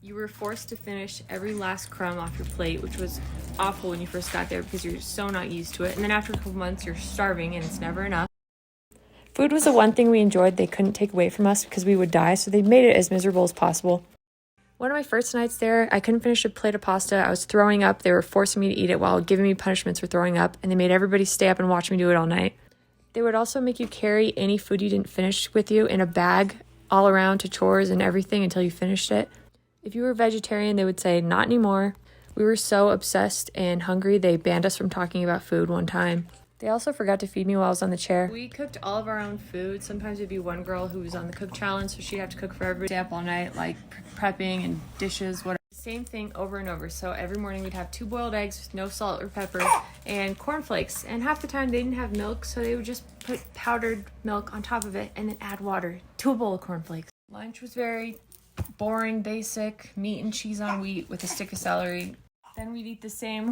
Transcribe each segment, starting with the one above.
You were forced to finish every last crumb off your plate, which was awful when you first got there because you're so not used to it. And then after a couple months, you're starving and it's never enough. Food was the one thing we enjoyed they couldn't take away from us because we would die, so they made it as miserable as possible. One of my first nights there, I couldn't finish a plate of pasta. I was throwing up. They were forcing me to eat it while giving me punishments for throwing up, and they made everybody stay up and watch me do it all night. They would also make you carry any food you didn't finish with you in a bag all around to chores and everything until you finished it. If you were vegetarian, they would say, not anymore. We were so obsessed and hungry, they banned us from talking about food one time. They also forgot to feed me while I was on the chair. We cooked all of our own food. Sometimes it'd be one girl who was on the cook challenge, so she'd have to cook for everybody. Stay up all night, like prepping and dishes, whatever. Same thing over and over. So every morning we'd have 2 boiled eggs with no salt or pepper and cornflakes. And half the time they didn't have milk, so they would just put powdered milk on top of it and then add water to a bowl of cornflakes. Lunch was very boring, basic, meat and cheese on wheat with a stick of celery. Then we'd eat the same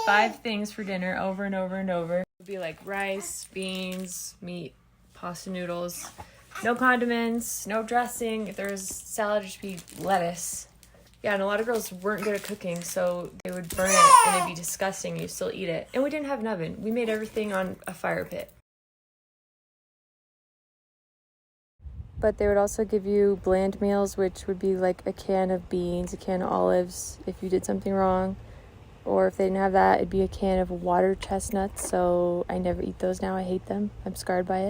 5 things for dinner over and over and over. It would be like rice, beans, meat, pasta noodles, no condiments, no dressing. If there was salad, it'd just be lettuce. Yeah, and a lot of girls weren't good at cooking, so they would burn it and it'd be disgusting. You still eat it. And we didn't have an oven. We made everything on a fire pit. But they would also give you bland meals, which would be like a can of beans, a can of olives if you did something wrong. Or if they didn't have that, it'd be a can of water chestnuts. So I never eat those now. I hate them. I'm scarred by it.